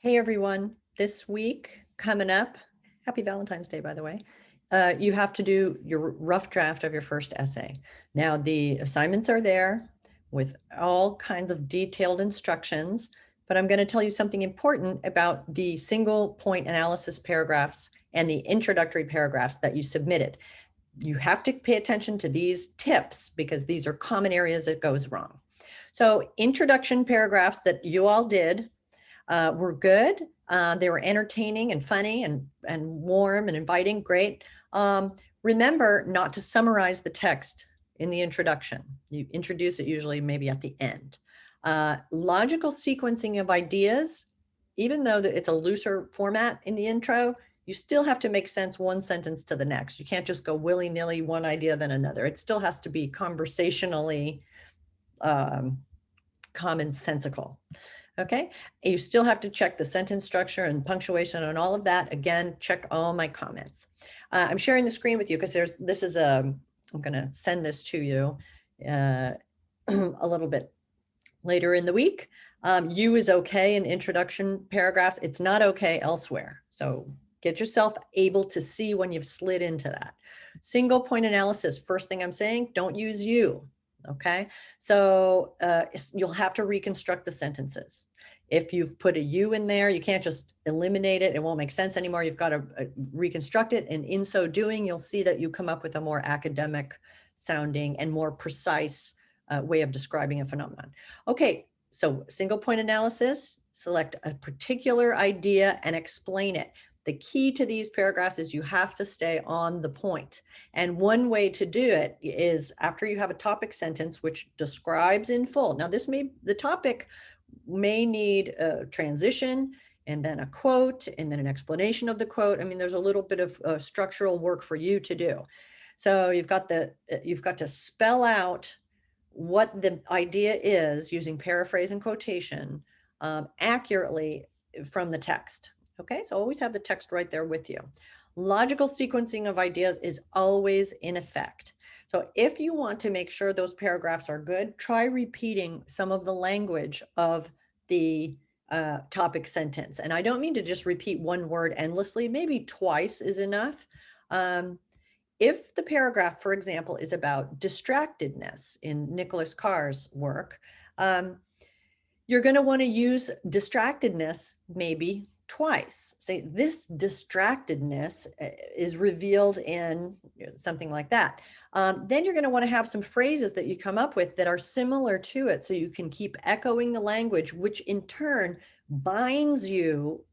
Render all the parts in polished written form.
Hey everyone, this week coming up, happy Valentine's Day, by the way. You have to do your rough draft of your first essay. Now, the assignments are there with all kinds of detailed instructions, but I'm going to tell you something important about the single point analysis paragraphs and the introductory paragraphs that you submitted. You have to pay attention to these tips because these are common areas that goes wrong. So introduction paragraphs that you all did were good. They were entertaining and funny and warm and inviting. Great. Remember not to summarize the text in the introduction. You introduce it usually maybe at the end. Logical sequencing of ideas, even though it's a looser format in the intro, you still have to make sense one sentence to the next. You can't just go willy-nilly one idea then another. It still has to be conversationally commonsensical. Okay, you still have to check the sentence structure and punctuation and all of that. Again, check all my comments. I'm sharing the screen with you because I'm going to send this to you a little bit later in the week. You is okay in introduction paragraphs. It's not okay elsewhere. So get yourself able to see when you've slid into that. Single point analysis, first thing I'm saying, don't use you. Okay, so you'll have to reconstruct the sentences. If you've put a you in there, you can't just eliminate it. It won't make sense anymore. You've got to reconstruct it. And in so doing, you'll see that you come up with a more academic sounding and more precise way of describing a phenomenon. Okay, so single point analysis, select a particular idea and explain it. The key to these paragraphs is you have to stay on the point. And one way to do it is after you have a topic sentence, which describes in full. Now the topic may need a transition and then a quote and then an explanation of the quote. I mean, there's a little bit of structural work for you to do. So you've got to spell out what the idea is using paraphrase and quotation accurately from the text. Okay, so always have the text right there with you. Logical sequencing of ideas is always in effect. So if you want to make sure those paragraphs are good, try repeating some of the language of the topic sentence. And I don't mean to just repeat one word endlessly, maybe twice is enough. If the paragraph, for example, is about distractedness in Nicholas Carr's work, you're going to want to use distractedness maybe twice. Say this distractedness is revealed in something like that. Then you're going to want to have some phrases that you come up with that are similar to it so you can keep echoing the language, which in turn binds you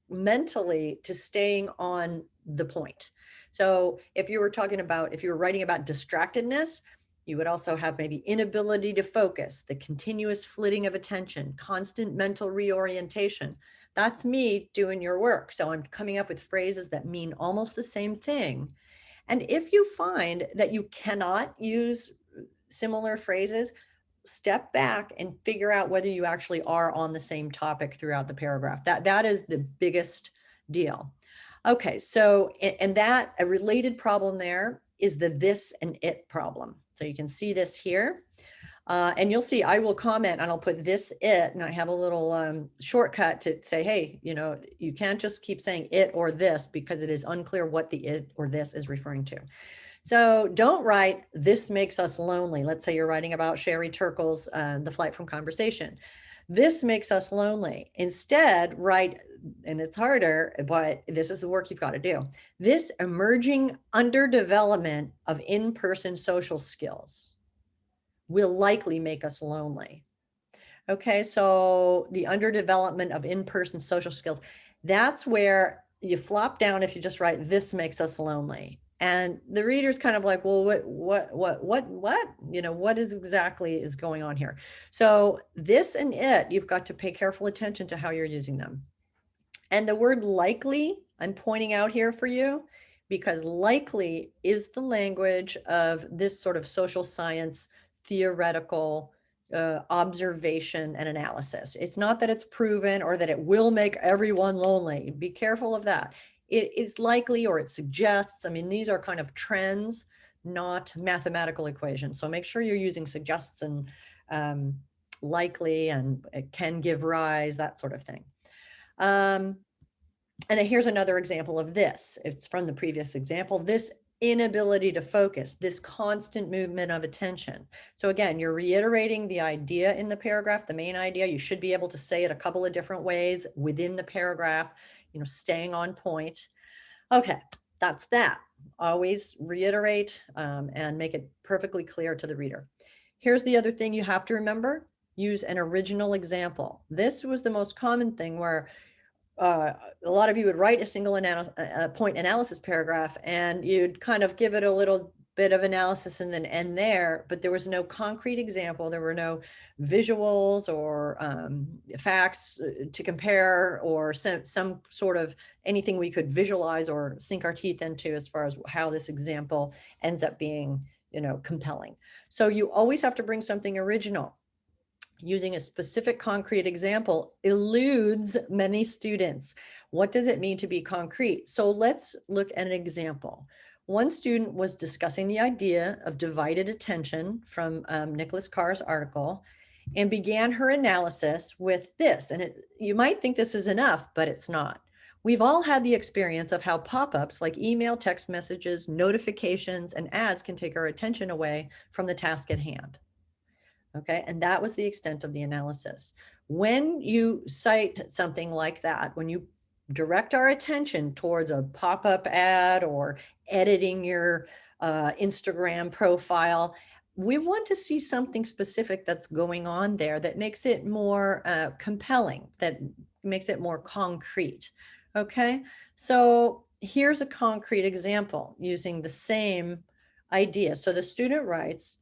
mentally to staying on the point. So if you were writing about distractedness, you would also have maybe inability to focus, the continuous flitting of attention, constant mental reorientation. That's me doing your work. So I'm coming up with phrases that mean almost the same thing. And if you find that you cannot use similar phrases, step back and figure out whether you actually are on the same topic throughout the paragraph. That is the biggest deal. Okay, so, and that a related problem there is the this and it problem. So you can see this here. And you'll see, I will comment and I'll put this, it, and I have a little shortcut to say, hey, you can't just keep saying it or this because it is unclear what the it or this is referring to. So don't write, this makes us lonely. Let's say you're writing about Sherry Turkle's The Flight from Conversation. This makes us lonely. Instead, write, and it's harder, but this is the work you've got to do. This emerging underdevelopment of in-person social skills will likely make us lonely. Okay, so the underdevelopment of in-person social skills, that's where you flop down if you just write, this makes us lonely. And the reader's kind of like, well, what is exactly is going on here? So this and it, you've got to pay careful attention to how you're using them. And the word likely, I'm pointing out here for you, because likely is the language of this sort of social science theoretical observation and analysis. It's not that it's proven or that it will make everyone lonely. Be careful of that. It is likely, or it suggests. I mean, these are kind of trends, not mathematical equations. So make sure you're using suggests and likely and can give rise, that sort of thing. And here's another example of this. It's from the previous example, this inability to focus, this constant movement of attention. So again, you're reiterating the idea in the paragraph, the main idea. You should be able to say it a couple of different ways within the paragraph, staying on point. Okay, that's that. Always reiterate and make it perfectly clear to the reader. Here's the other thing you have to remember. Use an original example. This was the most common thing where a lot of you would write a single point analysis paragraph and you'd kind of give it a little bit of analysis and then end there, but there was no concrete example. There were no visuals or facts to compare or some sort of anything we could visualize or sink our teeth into as far as how this example ends up being, compelling. So you always have to bring something original. Using a specific concrete example eludes many students. What does it mean to be concrete? So let's look at an example. One student was discussing the idea of divided attention from Nicholas Carr's article and began her analysis with this. And you might think this is enough, but it's not. We've all had the experience of how pop-ups like email, text messages, notifications, and ads can take our attention away from the task at hand. Okay, and that was the extent of the analysis. When you cite something like that, when you direct our attention towards a pop-up ad or editing your Instagram profile, we want to see something specific that's going on there that makes it more compelling, that makes it more concrete. Okay, so here's a concrete example using the same idea. So the student writes,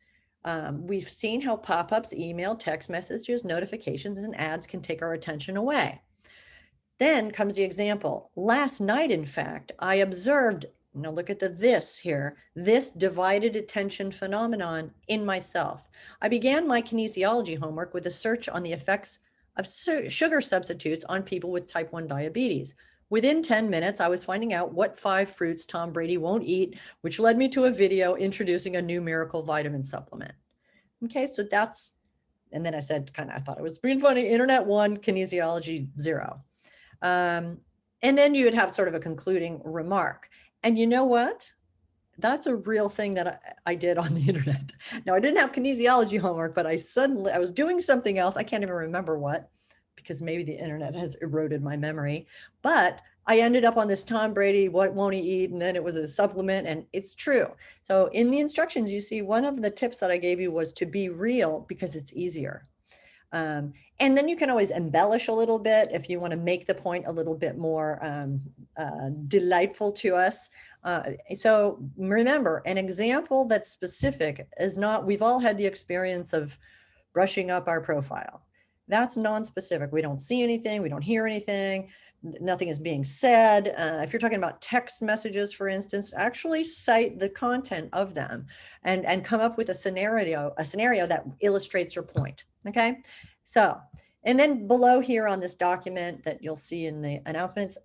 we've seen how pop-ups, email, text messages, notifications, and ads can take our attention away. Then comes the example. Last night, in fact, I observed, look at this here, this divided attention phenomenon in myself. I began my kinesiology homework with a search on the effects of sugar substitutes on people with type 1 diabetes. Within 10 minutes, I was finding out what 5 fruits Tom Brady won't eat, which led me to a video introducing a new miracle vitamin supplement. Okay, so that's, and then I said, I thought it was being funny, internet 1, kinesiology 0. And then you would have sort of a concluding remark. And you know what? That's a real thing that I did on the internet. Now, I didn't have kinesiology homework, but I was doing something else. I can't even remember what, because maybe the internet has eroded my memory. But I ended up on this Tom Brady, what won't he eat? And then it was a supplement, and it's true. So in the instructions, you see one of the tips that I gave you was to be real because it's easier. And then you can always embellish a little bit if you want to make the point a little bit more delightful to us. So remember, an example that's specific is not, we've all had the experience of brushing up our profile. That's non-specific. We don't see anything, we don't hear anything, nothing is being said. If you're talking about text messages, for instance, actually cite the content of them and come up with a scenario that illustrates your point. Okay, so, and then below here on this document that you'll see in the announcements,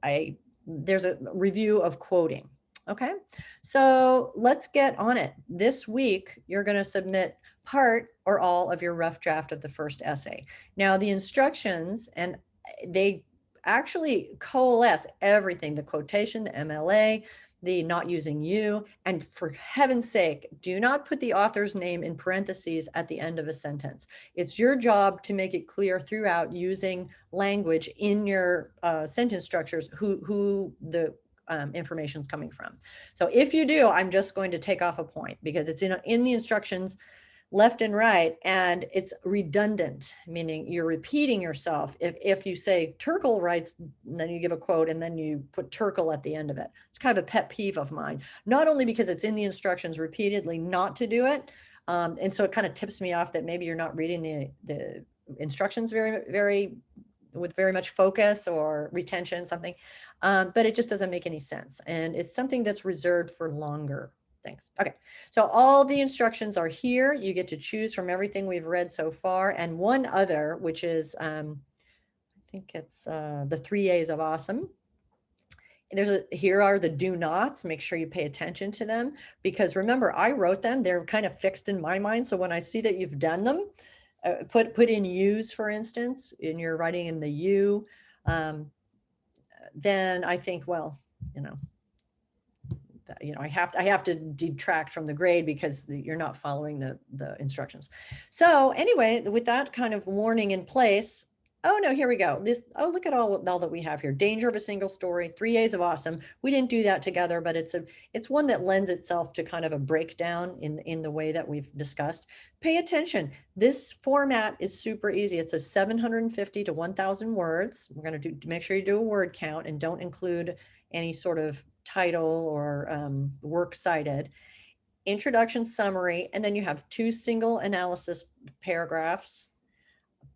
there's a review of quoting. Okay, so let's get on it. This week, you're going to submit part or all of your rough draft of the first essay. Now, the instructions, and they actually coalesce everything, the quotation, the MLA, the not using you, and for heaven's sake, do not put the author's name in parentheses at the end of a sentence. It's your job to make it clear throughout using language in your sentence structures who the information is coming from. So if you do, I'm just going to take off a point because it's in the instructions left and right, and it's redundant, meaning you're repeating yourself. If you say Turkle writes, and then you give a quote and then you put Turkle at the end of it. It's kind of a pet peeve of mine, not only because it's in the instructions repeatedly not to do it, and so it kind of tips me off that maybe you're not reading the instructions with very much focus or retention, something, but it just doesn't make any sense. And it's something that's reserved for longer things. Okay, so all the instructions are here. You get to choose from everything we've read so far. And one other, which is, I think it's the 3 A's of awesome. Here are the do nots. Make sure you pay attention to them, because remember, I wrote them. They're kind of fixed in my mind. So when I see that you've done them, put in yous, for instance, in your writing in the you, then I think, well, I have to detract from the grade because you're not following the instructions. So anyway, with that kind of warning in place, oh no, here we go. Look at all that we have here. Danger of a single story, 3 A's of awesome. We didn't do that together, but it's one that lends itself to kind of a breakdown in the way that we've discussed. Pay attention. This format is super easy. It's a 750 to 1,000 words. We're going to make sure you do a word count and don't include any sort of title or works cited. Introduction, summary, and then you have 2 single analysis paragraphs,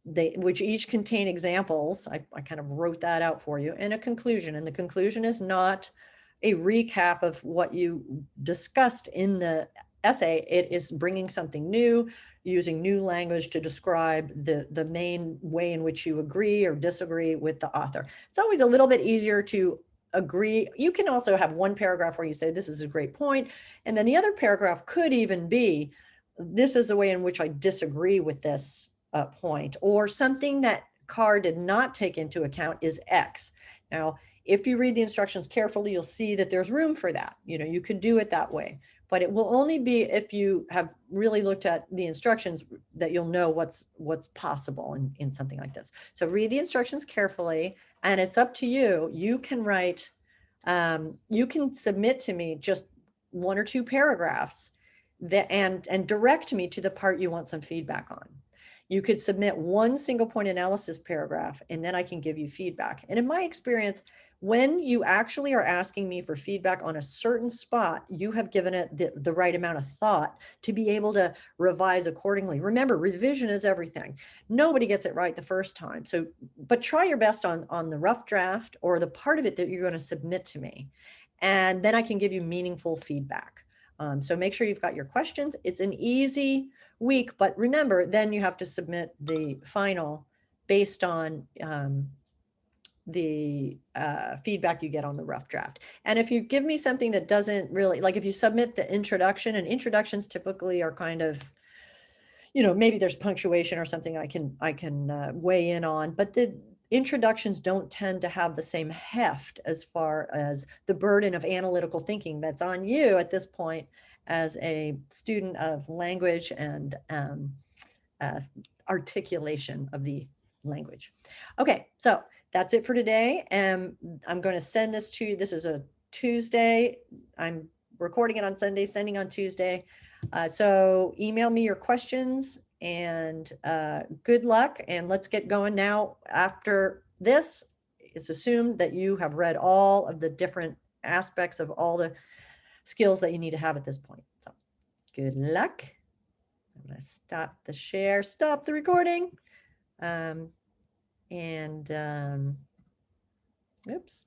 which each contain examples. I kind of wrote that out for you, and a conclusion. And the conclusion is not a recap of what you discussed in the essay. It is bringing something new, using new language to describe the main way in which you agree or disagree with the author. It's always a little bit easier to agree. You can also have one paragraph where you say, this is a great point. And then the other paragraph could even be, this is the way in which I disagree with this point, or something that Carr did not take into account is X. Now, if you read the instructions carefully, you'll see that there's room for that. You could do it that way, but it will only be if you have really looked at the instructions that you'll know what's possible in something like this. So read the instructions carefully, and it's up to you. You can write, you can submit to me just 1 or 2 paragraphs and direct me to the part you want some feedback on. You could submit 1 single point analysis paragraph, and then I can give you feedback. And in my experience, when you actually are asking me for feedback on a certain spot, you have given it the right amount of thought to be able to revise accordingly. Remember, revision is everything. Nobody gets it right the first time. So, but try your best on the rough draft or the part of it that you're going to submit to me. And then I can give you meaningful feedback. So make sure you've got your questions. It's an easy week, but remember, then you have to submit the final based on the feedback you get on the rough draft. And if you give me something that doesn't really, like if you submit the introduction, and introductions typically are kind of, maybe there's punctuation or something I can weigh in on, but the introductions don't tend to have the same heft as far as the burden of analytical thinking that's on you at this point as a student of language and articulation of the language. Okay, so that's it for today. I'm going to send this to you. This is a Tuesday. I'm recording it on Sunday, sending on Tuesday. So email me your questions, and good luck, and let's get going now. After this, it's assumed that you have read all of the different aspects of all the skills that you need to have at this point. So good luck. I'm going to stop the share, stop the recording. Oops.